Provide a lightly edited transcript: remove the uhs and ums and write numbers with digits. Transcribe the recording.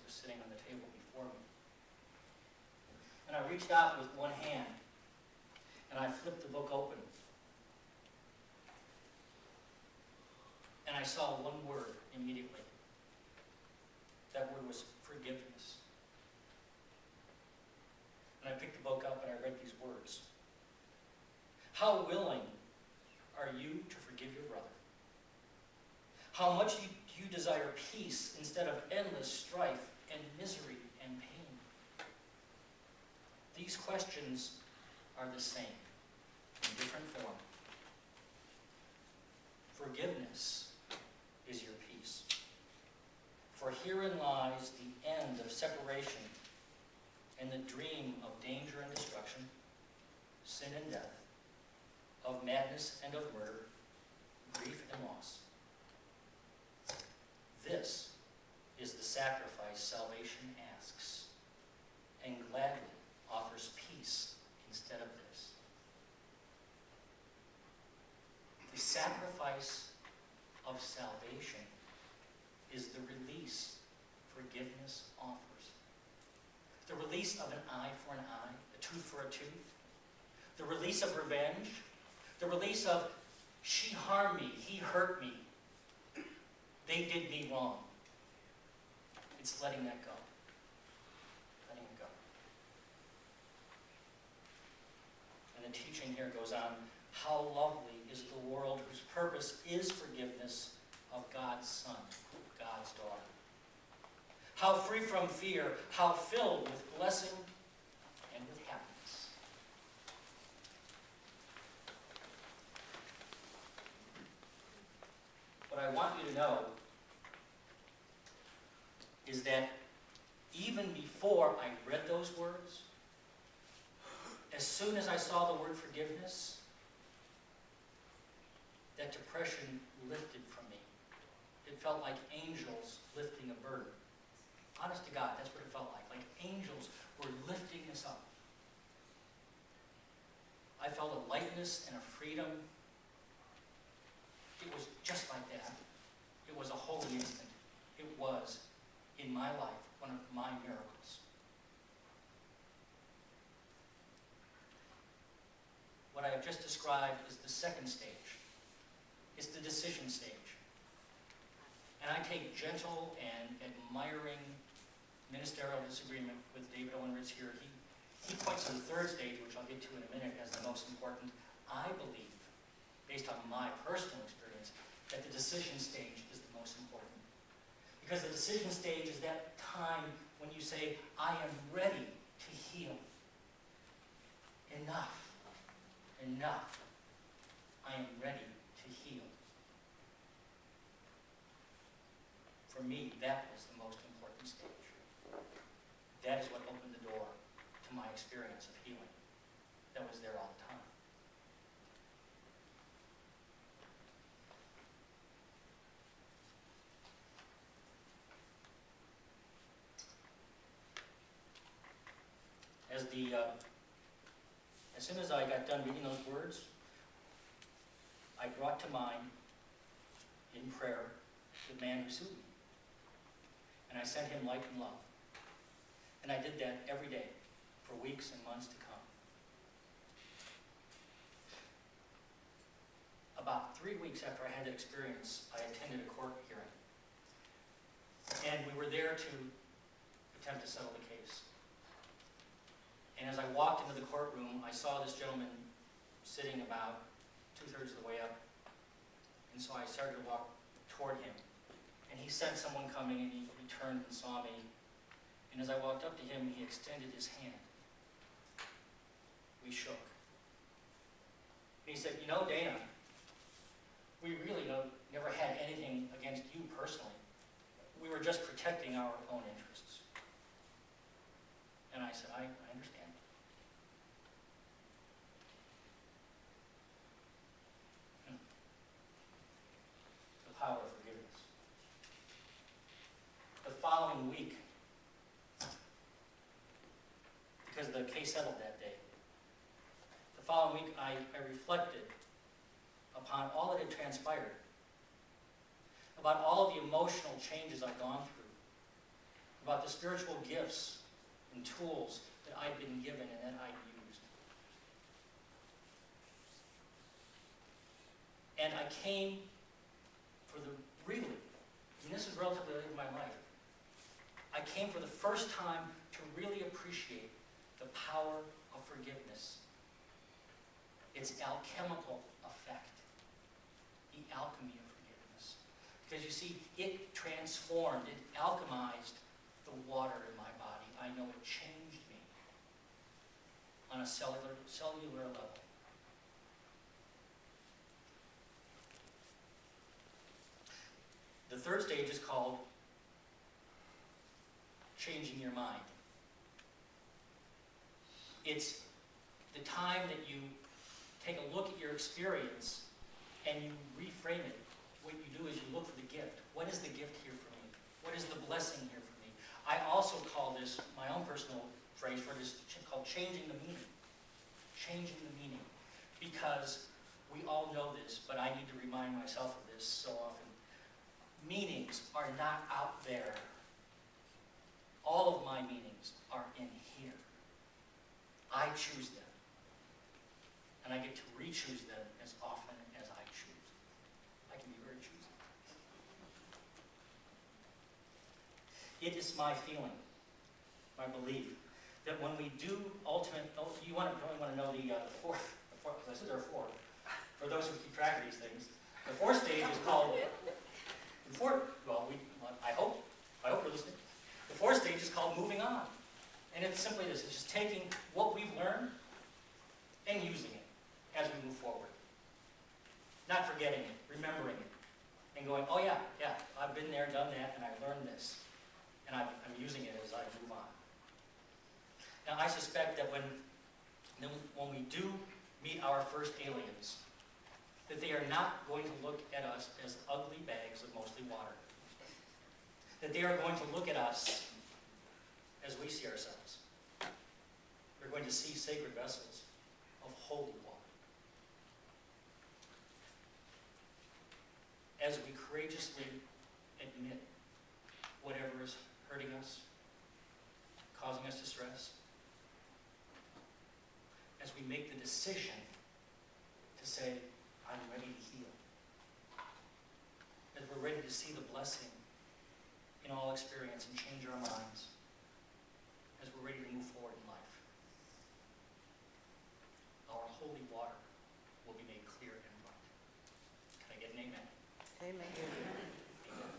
was sitting on the table before me. And I reached out with one hand, and I flipped the book open. And I saw one word immediately. That word was forgiveness. And I picked the book up and I read these words. How willing are you to forgive your brother? How much do you desire peace instead of endless strife and misery and pain? These questions are the same, in different form. Forgiveness is your peace. For herein lies the end of separation and the dream of danger and destruction, sin and death, of madness and of murder, grief and loss. This is the sacrifice salvation asks, and gladly offers peace instead of this. The sacrifice of salvation is the release forgiveness offers. The release of an eye for an eye, a tooth for a tooth. The release of revenge. The release of, she harmed me, he hurt me. They did me wrong. It's letting that go. Letting it go. And the teaching here goes on, how lovely is the world whose purpose is forgiveness of God's Son, God's daughter. How free from fear, how filled with blessing and with happiness. What I want you to know is that even before I read those words, as soon as I saw the word forgiveness, that depression lifted from me. It felt like angels lifting a burden. Honest to God, that's what it felt like angels were lifting us up. I felt a lightness and a freedom. It was just like that. It was a holy instant. It was, in my life, one of my miracles. What I have just described is the second stage. It's the decision stage. And I take gentle and admiring ministerial disagreement with David Owen Ritz here. He points to the third stage, which I'll get to in a minute, as the most important. I believe, based on my personal experience, that the decision stage is the most important. Because the decision stage is that time when you say, I am ready to heal. Enough. Enough. I am ready to heal. For me, that was the most important stage. That is what opened the door to my experience of healing. That was there all the time. As soon as I got done reading those words, I brought to mind, in prayer, the man who sued me. And I sent him light and love. And I did that every day for weeks and months to come. About 3 weeks after I had that experience, I attended a court hearing. And we were there to attempt to settle the case. And as I walked into the courtroom, I saw this gentleman sitting about 2/3 of the way up. And so I started to walk toward him. And he sensed someone coming, and he turned and saw me. And as I walked up to him, he extended his hand. We shook. And he said, you know, Dana, we really never had anything against you personally. We were just protecting our own interests. And I said, I understand. The power of forgiveness. The following week, because the case settled that day, the following week I reflected upon all that had transpired, about all of the emotional changes I'd gone through, about the spiritual gifts and tools that I'd been given and that I'd used. And I came for the, really, and this is relatively late in my life, I came for the first time to really appreciate the power of forgiveness, its alchemical effect, the alchemy of forgiveness. Because you see, it transformed, it alchemized the water in my body. I know it changed me on a cellular level. The third stage is called changing your mind. It's the time that you take a look at your experience and you reframe it. What you do is you look for the gift. What is the gift here for me? What is the blessing here for me? I also call this, my own personal phrase for it is called changing the meaning. Changing the meaning. Because we all know this, but I need to remind myself of this so often. Meanings are not out there. All of my meanings are in here. I choose them. And I get to re-choose them as often as I choose. I can be very choosy. It is my feeling, my belief, that when we do ultimate, you really want to know the fourth, because I said there are four. For those who keep track of these things, the fourth stage is called, I hope you're listening. The fourth stage is called moving on. And it's simply this, it's just taking what we've learned and using it as we move forward. Not forgetting it, remembering it, and going, oh yeah, I've been there, done that, and I learned this. And I'm using it as I move on. Now I suspect that when we do meet our first aliens, that they are not going to look at us as ugly bags of mostly water. That they are going to look at us as we see ourselves. They're going to see sacred vessels of holy water. As we courageously admit whatever is hurting us, causing us distress, as we make the decision to say, I'm ready to heal. As we're ready to see the blessing in all experience and change our minds. As we're ready to move forward in life. Our holy water will be made clear and bright. Can I get an amen? Amen.